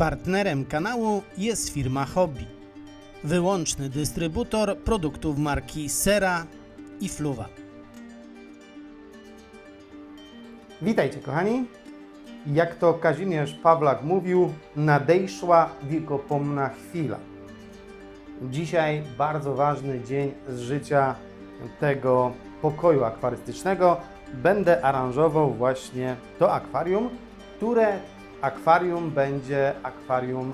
Partnerem kanału jest firma Hobby, wyłączny dystrybutor produktów marki Sera i Fluwa. Witajcie kochani. Jak to Kazimierz Pawlak mówił, nadejszła wiekopomna chwila. Dzisiaj bardzo ważny dzień z życia tego pokoju akwarystycznego. Będę aranżował właśnie to akwarium, które akwarium będzie akwarium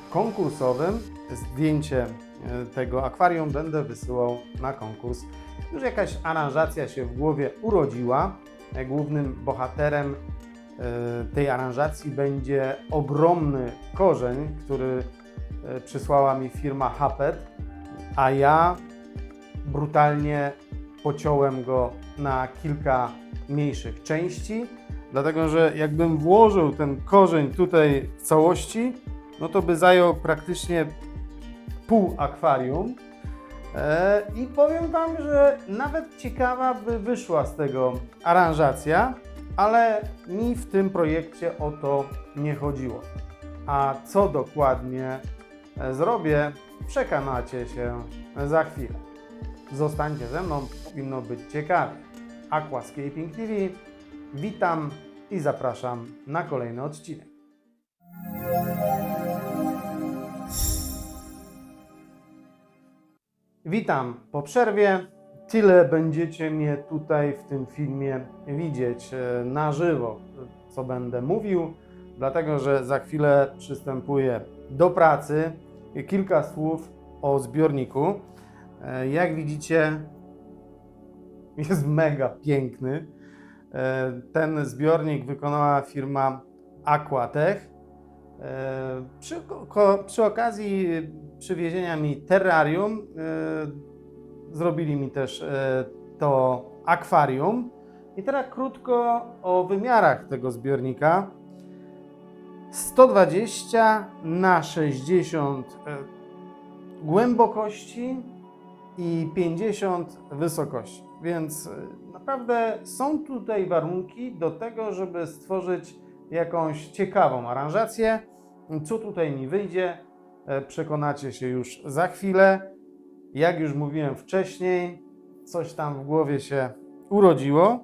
konkursowym. Zdjęcie tego akwarium będę wysyłał na konkurs. Już jakaś aranżacja się w głowie urodziła. Głównym bohaterem tej aranżacji będzie ogromny korzeń, który przysłała mi firma Hapet, a ja brutalnie pociąłem go na kilka mniejszych części, dlatego że jakbym włożył ten korzeń tutaj w całości, no to by zajął praktycznie pół akwarium. I powiem Wam, że nawet ciekawa by wyszła z tego aranżacja, ale mi w tym projekcie o to nie chodziło. A co dokładnie zrobię, przekonacie się za chwilę. Zostańcie ze mną, powinno być ciekawie. Aquascaping TV, witam i zapraszam na kolejny odcinek. Witam po przerwie. Tyle będziecie mnie tutaj w tym filmie widzieć na żywo, co będę mówił, dlatego że za chwilę przystępuję do pracy. Kilka słów o zbiorniku. Jak widzicie, jest mega piękny. Ten zbiornik wykonała firma Aquatech. Przy okazji przywiezienia mi terrarium zrobili mi też to akwarium. I teraz krótko o wymiarach tego zbiornika. 120 na 60 głębokości i 50 wysokości. Więc naprawdę są tutaj warunki do tego, żeby stworzyć jakąś ciekawą aranżację. Co tutaj mi wyjdzie, przekonacie się już za chwilę. Jak już mówiłem wcześniej, coś tam w głowie się urodziło.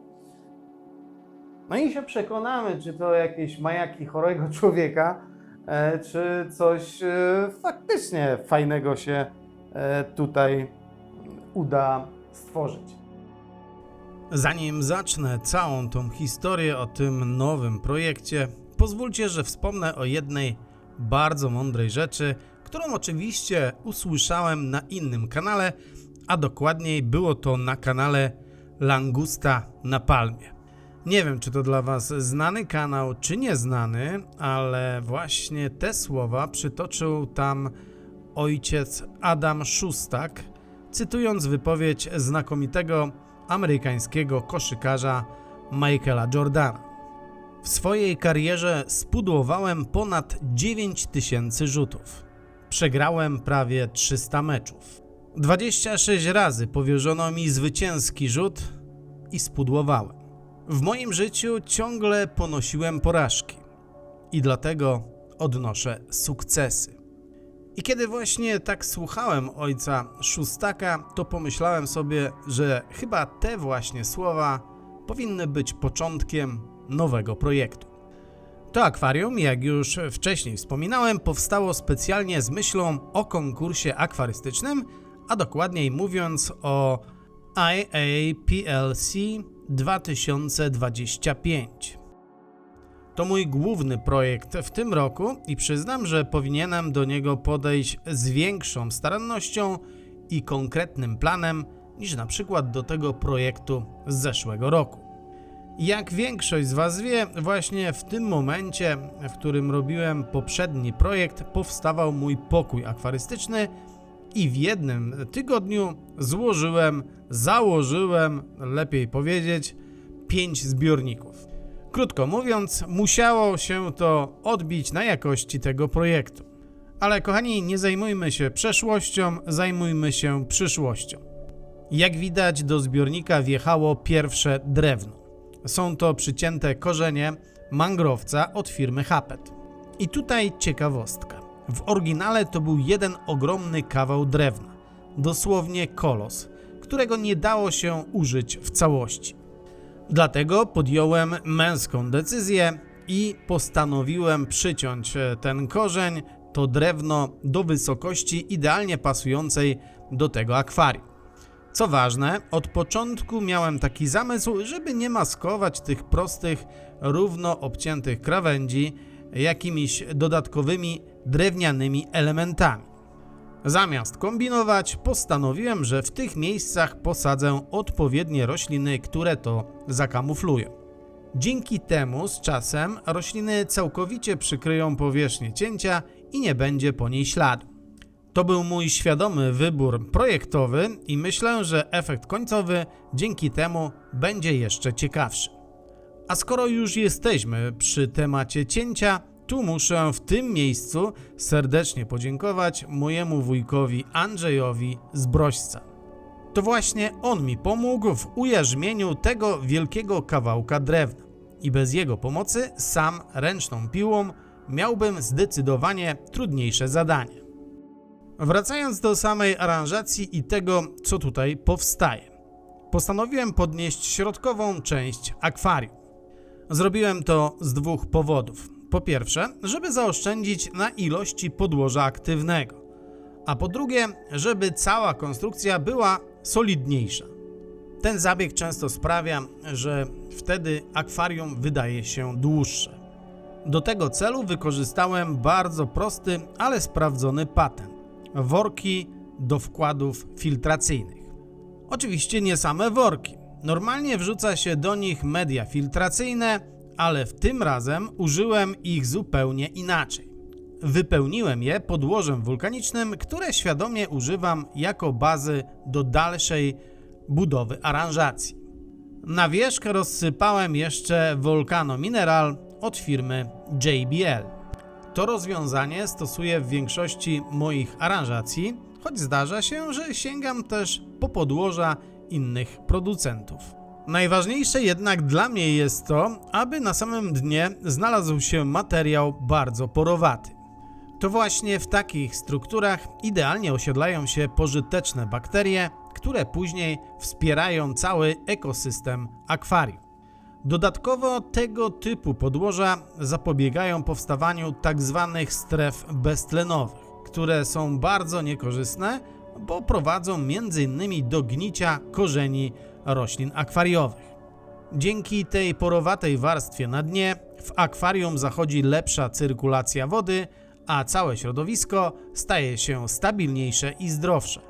No i się przekonamy, czy to jakieś majaki chorego człowieka, czy coś faktycznie fajnego się tutaj uda stworzyć. Zanim zacznę całą tą historię o tym nowym projekcie, pozwólcie, że wspomnę o jednej bardzo mądrej rzeczy, którą oczywiście usłyszałem na innym kanale, a dokładniej było to na kanale Langusta na Palmie. Nie wiem, czy to dla Was znany kanał, czy nieznany, ale właśnie te słowa przytoczył tam ojciec Adam Szustak, cytując wypowiedź znakomitego amerykańskiego koszykarza Michaela Jordana. W swojej karierze spudłowałem ponad 9000 rzutów. Przegrałem prawie 300 meczów. 26 razy powierzono mi zwycięski rzut i spudłowałem. W moim życiu ciągle ponosiłem porażki i dlatego odnoszę sukcesy. I kiedy właśnie tak słuchałem ojca Szustaka, to pomyślałem sobie, że chyba te właśnie słowa powinny być początkiem nowego projektu. To akwarium, jak już wcześniej wspominałem, powstało specjalnie z myślą o konkursie akwarystycznym, a dokładniej mówiąc o IAPLC 2025. To mój główny projekt w tym roku i przyznam, że powinienem do niego podejść z większą starannością i konkretnym planem niż na przykład do tego projektu z zeszłego roku. Jak większość z Was wie, właśnie w tym momencie, w którym robiłem poprzedni projekt, powstawał mój pokój akwarystyczny i w jednym tygodniu założyłem, lepiej powiedzieć, 5 zbiorników. Krótko mówiąc, musiało się to odbić na jakości tego projektu. Ale kochani, nie zajmujmy się przeszłością, zajmujmy się przyszłością. Jak widać, do zbiornika wjechało pierwsze drewno. Są to przycięte korzenie mangrowca od firmy Hapet. I tutaj ciekawostka. W oryginale to był jeden ogromny kawał drewna, dosłownie kolos, którego nie dało się użyć w całości. Dlatego podjąłem męską decyzję i postanowiłem przyciąć ten korzeń, to drewno do wysokości idealnie pasującej do tego akwarium. Co ważne, od początku miałem taki zamysł, żeby nie maskować tych prostych, równo obciętych krawędzi jakimiś dodatkowymi drewnianymi elementami. Zamiast kombinować, postanowiłem, że w tych miejscach posadzę odpowiednie rośliny, które to zakamuflują. Dzięki temu z czasem rośliny całkowicie przykryją powierzchnię cięcia i nie będzie po niej śladu. To był mój świadomy wybór projektowy i myślę, że efekt końcowy dzięki temu będzie jeszcze ciekawszy. A skoro już jesteśmy przy temacie cięcia, tu muszę w tym miejscu serdecznie podziękować mojemu wujkowi Andrzejowi z Brośca. To właśnie on mi pomógł w ujarzmieniu tego wielkiego kawałka drewna i bez jego pomocy sam ręczną piłą miałbym zdecydowanie trudniejsze zadanie. Wracając do samej aranżacji i tego, co tutaj powstaje, postanowiłem podnieść środkową część akwarium. Zrobiłem to z dwóch powodów. Po pierwsze, żeby zaoszczędzić na ilości podłoża aktywnego, a po drugie, żeby cała konstrukcja była solidniejsza. Ten zabieg często sprawia, że wtedy akwarium wydaje się dłuższe. Do tego celu wykorzystałem bardzo prosty, ale sprawdzony patent. Worki do wkładów filtracyjnych. Oczywiście nie same worki. Normalnie wrzuca się do nich media filtracyjne, ale w tym razem użyłem ich zupełnie inaczej. Wypełniłem je podłożem wulkanicznym, które świadomie używam jako bazy do dalszej budowy aranżacji. Na wierzch rozsypałem jeszcze Volcano Mineral od firmy JBL. To rozwiązanie stosuję w większości moich aranżacji, choć zdarza się, że sięgam też po podłoża innych producentów. Najważniejsze jednak dla mnie jest to, aby na samym dnie znalazł się materiał bardzo porowaty. To właśnie w takich strukturach idealnie osiedlają się pożyteczne bakterie, które później wspierają cały ekosystem akwarium. Dodatkowo tego typu podłoża zapobiegają powstawaniu tzw. stref beztlenowych, które są bardzo niekorzystne, bo prowadzą m.in. do gnicia korzeni roślin akwariowych. Dzięki tej porowatej warstwie na dnie w akwarium zachodzi lepsza cyrkulacja wody, a całe środowisko staje się stabilniejsze i zdrowsze.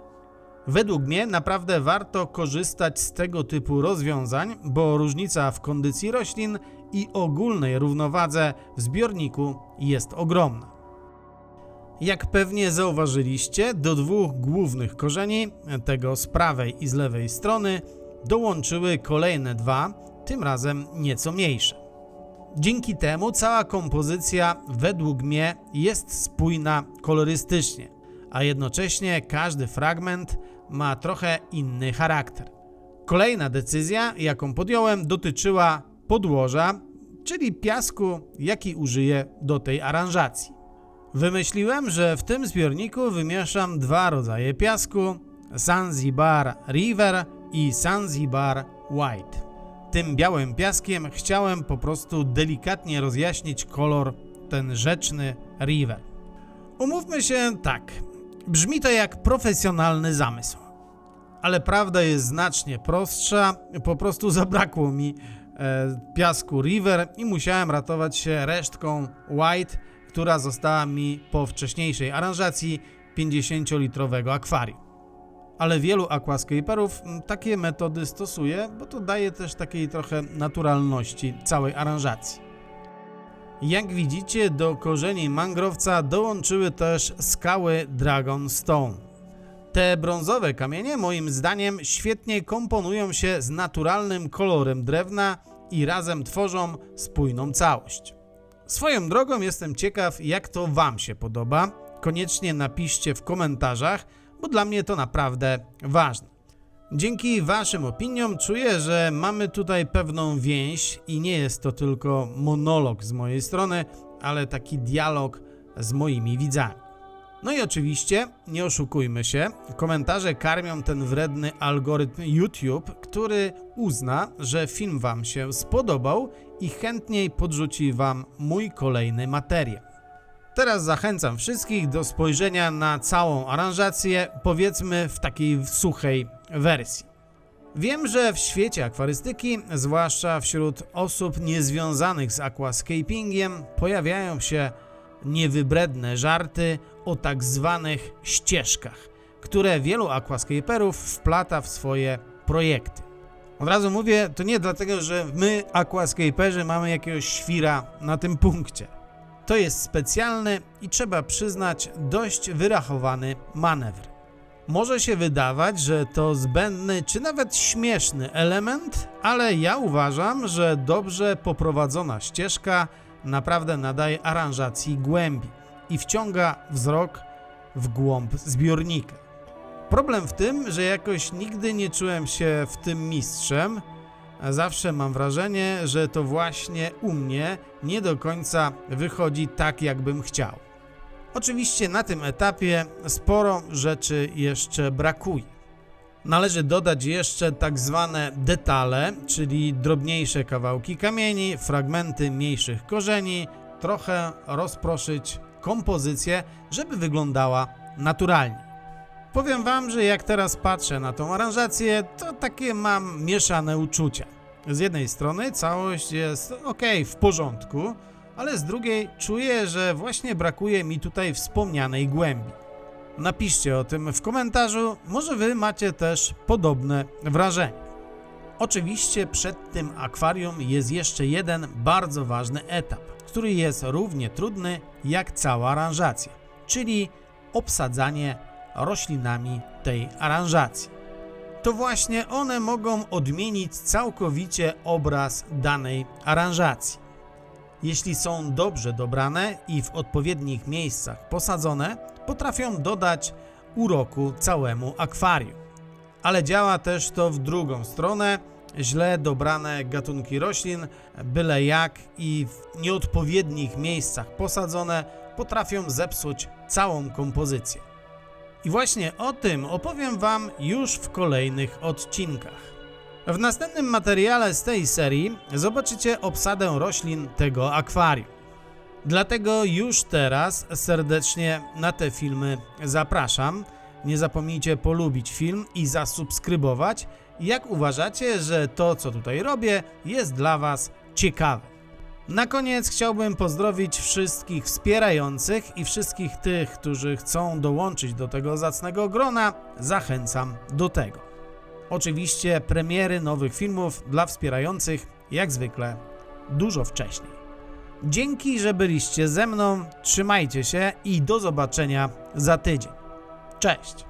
Według mnie naprawdę warto korzystać z tego typu rozwiązań, bo różnica w kondycji roślin i ogólnej równowadze w zbiorniku jest ogromna. Jak pewnie zauważyliście, do dwóch głównych korzeni, tego z prawej i z lewej strony, dołączyły kolejne dwa, tym razem nieco mniejsze. Dzięki temu cała kompozycja według mnie jest spójna kolorystycznie, a jednocześnie każdy fragment ma trochę inny charakter. Kolejna decyzja, jaką podjąłem, dotyczyła podłoża, czyli piasku, jaki użyję do tej aranżacji. Wymyśliłem, że w tym zbiorniku wymieszam dwa rodzaje piasku, Zanzibar River i Zanzibar White. Tym białym piaskiem chciałem po prostu delikatnie rozjaśnić kolor, ten rzeczny River. Umówmy się tak, brzmi to jak profesjonalny zamysł, ale prawda jest znacznie prostsza, po prostu zabrakło mi piasku River i musiałem ratować się resztką White, która została mi po wcześniejszej aranżacji 50-litrowego akwarium. Ale wielu aquascaperów takie metody stosuje, bo to daje też takiej trochę naturalności całej aranżacji. Jak widzicie, do korzeni mangrowca dołączyły też skały Dragonstone. Te brązowe kamienie moim zdaniem świetnie komponują się z naturalnym kolorem drewna i razem tworzą spójną całość. Swoją drogą jestem ciekaw, jak to Wam się podoba. Koniecznie napiszcie w komentarzach, bo dla mnie to naprawdę ważne. Dzięki Waszym opiniom czuję, że mamy tutaj pewną więź i nie jest to tylko monolog z mojej strony, ale taki dialog z moimi widzami. No i oczywiście, nie oszukujmy się, komentarze karmią ten wredny algorytm YouTube, który uzna, że film Wam się spodobał i chętniej podrzuci Wam mój kolejny materiał. Teraz zachęcam wszystkich do spojrzenia na całą aranżację, powiedzmy w takiej suchej wersji. Wiem, że w świecie akwarystyki, zwłaszcza wśród osób niezwiązanych z aquascapingiem, pojawiają się niewybredne żarty o tak zwanych ścieżkach, które wielu aquascaperów wplata w swoje projekty. Od razu mówię, to nie dlatego, że my, aquascaperzy, mamy jakiegoś świra na tym punkcie. To jest specjalny i trzeba przyznać dość wyrachowany manewr. Może się wydawać, że to zbędny czy nawet śmieszny element, ale ja uważam, że dobrze poprowadzona ścieżka naprawdę nadaje aranżacji głębi i wciąga wzrok w głąb zbiornika. Problem w tym, że jakoś nigdy nie czułem się w tym mistrzem. Zawsze mam wrażenie, że to właśnie u mnie nie do końca wychodzi tak, jakbym chciał. Oczywiście na tym etapie sporo rzeczy jeszcze brakuje. Należy dodać jeszcze tak zwane detale, czyli drobniejsze kawałki kamieni, fragmenty mniejszych korzeni, trochę rozproszyć kompozycję, żeby wyglądała naturalnie. Powiem Wam, że jak teraz patrzę na tą aranżację, to takie mam mieszane uczucia. Z jednej strony całość jest ok, w porządku, ale z drugiej czuję, że właśnie brakuje mi tutaj wspomnianej głębi. Napiszcie o tym w komentarzu, może Wy macie też podobne wrażenie. Oczywiście przed tym akwarium jest jeszcze jeden bardzo ważny etap, który jest równie trudny jak cała aranżacja, czyli obsadzanie roślinami tej aranżacji. To właśnie one mogą odmienić całkowicie obraz danej aranżacji. Jeśli są dobrze dobrane i w odpowiednich miejscach posadzone, potrafią dodać uroku całemu akwarium. Ale działa też to w drugą stronę. Źle dobrane gatunki roślin, byle jak i w nieodpowiednich miejscach posadzone, potrafią zepsuć całą kompozycję. I właśnie o tym opowiem Wam już w kolejnych odcinkach. W następnym materiale z tej serii zobaczycie obsadę roślin tego akwarium. Dlatego już teraz serdecznie na te filmy zapraszam. Nie zapomnijcie polubić film i zasubskrybować, jak uważacie, że to, co tutaj robię, jest dla Was ciekawe. Na koniec chciałbym pozdrowić wszystkich wspierających i wszystkich tych, którzy chcą dołączyć do tego zacnego grona. Zachęcam do tego. Oczywiście premiery nowych filmów dla wspierających, jak zwykle, dużo wcześniej. Dzięki, że byliście ze mną, trzymajcie się i do zobaczenia za tydzień. Cześć!